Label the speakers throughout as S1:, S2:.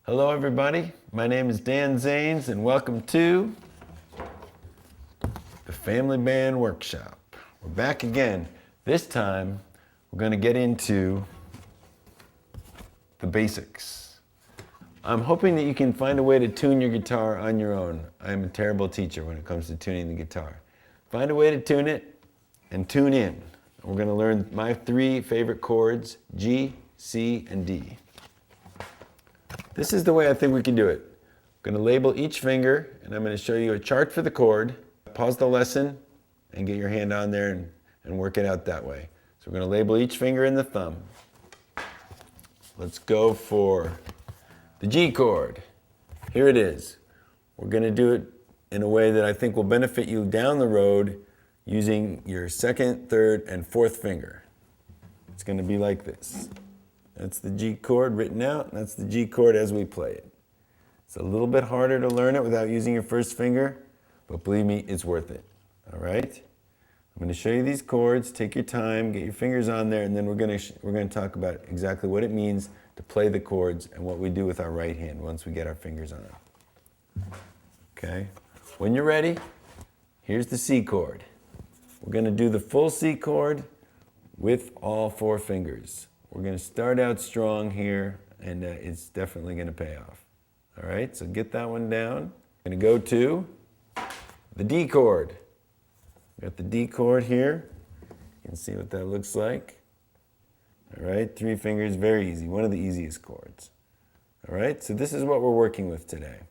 S1: Hello everybody, my name is Dan Zanes and welcome to the Family Band Workshop. We're back again. This time we're going to get into the basics. I'm hoping that you can find a way to tune your guitar on your own. I'm a terrible teacher when it comes to tuning the guitar. Find a way to tune it and tune in. We're going to learn my 3 favorite chords, G, C, and D. This is the way I think we can do it. I'm going to label each finger, and I'm going to show you a chart for the chord. Pause the lesson and get your hand on there and work it out that way. So we're going to label each finger in the thumb. Let's go for the G chord. Here it is. We're going to do it in a way that I think will benefit you down the road using your 2nd, 3rd, and 4th finger. It's going to be like this. That's the G chord written out, and that's the G chord as we play it. It's a little bit harder to learn it without using your 1st finger, but believe me, it's worth it. All right? I'm going to show you these chords. Take your time, get your fingers on there, and then we're going to talk about exactly what it means to play the chords and what we do with our right hand once we get our fingers on it. Okay? When you're ready, here's the C chord. We're going to do the full C chord with all 4 fingers. We're going to start out strong here, and it's definitely going to pay off. All right, so get that one down. I'm going to go to the D chord. Got the D chord here. You can see what that looks like. All right, 3 fingers, very easy, one of the easiest chords. All right, so this is what we're working with today.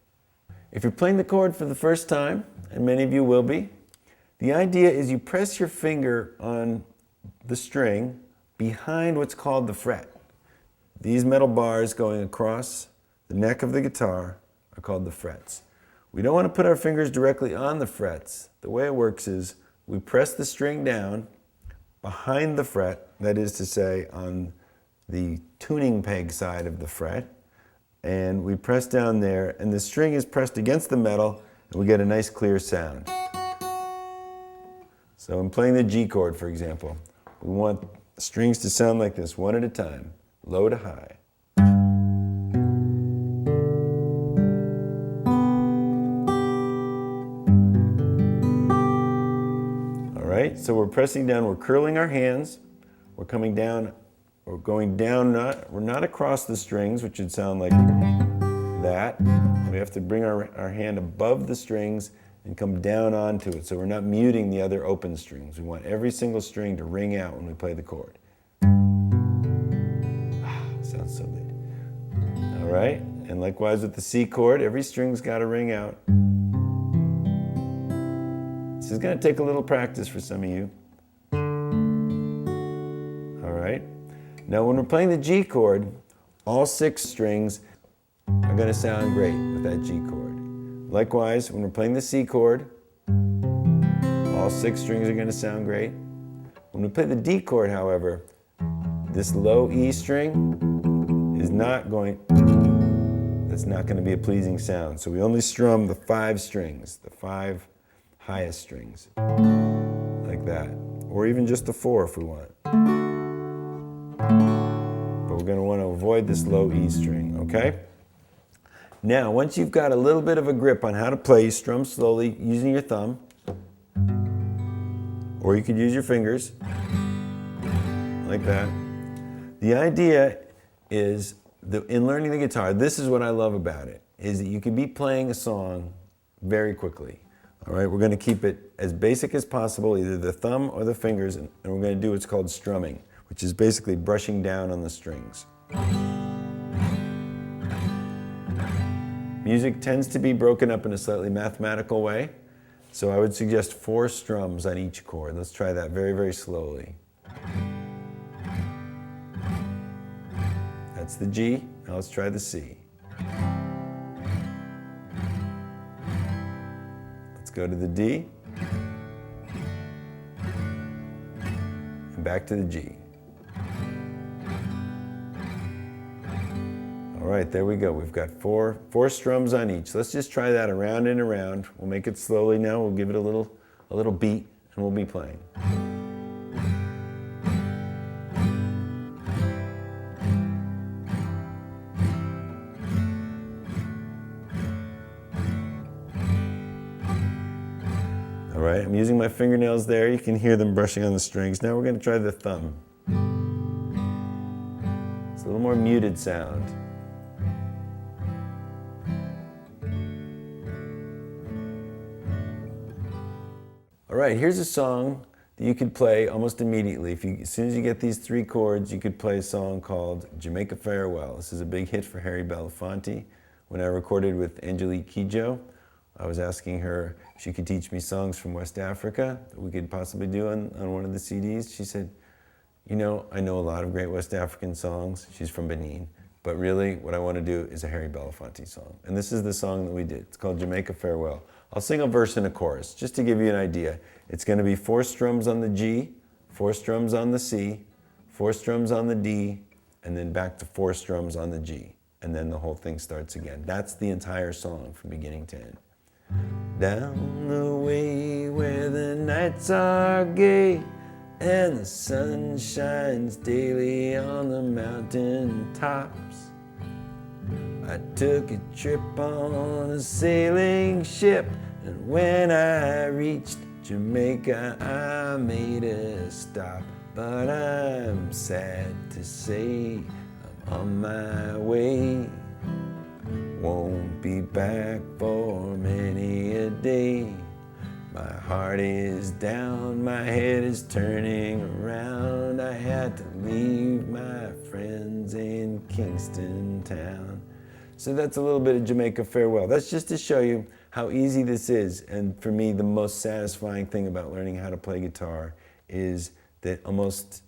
S1: If you're playing the chord for the first time, and many of you will be, the idea is you press your finger on the string behind what's called the fret. These metal bars going across the neck of the guitar are called the frets. We don't want to put our fingers directly on the frets. The way it works is we press the string down behind the fret, that is to say on the tuning peg side of the fret, and we press down there, and the string is pressed against the metal, and we get a nice clear sound. So I'm playing the G chord, for example. We want strings to sound like this, one at a time, low to high. All right, so we're pressing down, we're curling our hands, we're coming down, we're going down, we're not across the strings, which would sound like that. We have to bring our hand above the strings and come down onto it, so we're not muting the other open strings. We want every single string to ring out when we play the chord. Sounds so good. All right, and likewise with the C chord, every string's got to ring out. This is going to take a little practice for some of you. All right, now when we're playing the G chord, all 6 strings are going to sound great with that G chord. Likewise, when we're playing the C chord, all 6 strings are going to sound great. When we play the D chord, however, this low E string is not going, that's not going to be a pleasing sound. So we only strum the 5 strings, the 5 highest strings, like that. Or even just the 4 if we want. But we're going to want to avoid this low E string, okay? Now, once you've got a little bit of a grip on how to play, you strum slowly using your thumb, or you could use your fingers, like that. The idea is that in learning the guitar, this is what I love about it, is that you can be playing a song very quickly. All right, we're going to keep it as basic as possible, either the thumb or the fingers, and we're going to do what's called strumming, which is basically brushing down on the strings. Music tends to be broken up in a slightly mathematical way, so I would suggest 4 strums on each chord. Let's try that very, very slowly. That's the G. Now let's try the C. Let's go to the D. And back to the G. All right, there we go. We've got four strums on each. Let's just try that around and around. We'll make it slowly now. We'll give it a little beat, and we'll be playing. right, I'm using my fingernails there. You can hear them brushing on the strings. Now we're going to try the thumb. It's a little more muted sound. All right, here's a song that you could play almost immediately. As soon as you get these 3 chords, you could play a song called Jamaica Farewell. This is a big hit for Harry Belafonte. When I recorded with Angelique Kidjo, I was asking her if she could teach me songs from West Africa that we could possibly do on one of the CDs. She said, you know, I know a lot of great West African songs. She's from Benin. But really, what I want to do is a Harry Belafonte song. And this is the song that we did. It's called Jamaica Farewell. I'll sing a verse and a chorus, just to give you an idea. It's going to be 4 strums on the G, 4 strums on the C, 4 strums on the D, and then back to 4 strums on the G. And then the whole thing starts again. That's the entire song from beginning to end. Down the way where the nights are gay and the sun shines daily on the mountain tops, I took a trip on a sailing ship, and when I reached Jamaica I made a stop. But I'm sad to say I'm on my way. Won't be back for many a day. My heart is down, my head is turning around. I had to leave my friends in Kingston town. So that's a little bit of Jamaica Farewell. That's just to show you how easy this is. And for me, the most satisfying thing about learning how to play guitar is that almost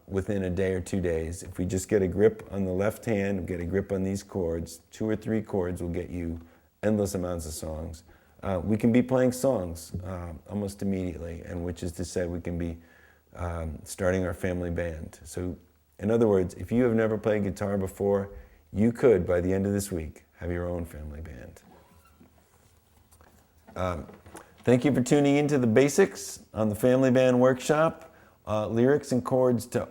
S1: within a day or 2 days, if we just get a grip on the left hand, get a grip on these chords, 2 or 3 chords will get you endless amounts of songs. We can be playing songs almost immediately, and which is to say we can be starting our family band. So in other words, if you have never played guitar before, you could, by the end of this week, have your own family band. Thank you for tuning into the basics on the Family Band Workshop. Lyrics and chords to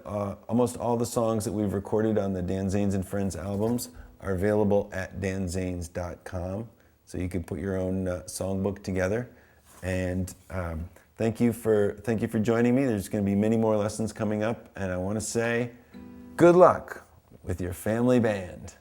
S1: almost all the songs that we've recorded on the Dan Zanes and Friends albums are available at danzanes.com. So you can put your own songbook together. And thank you for joining me. There's going to be many more lessons coming up, and I want to say good luck with your family band.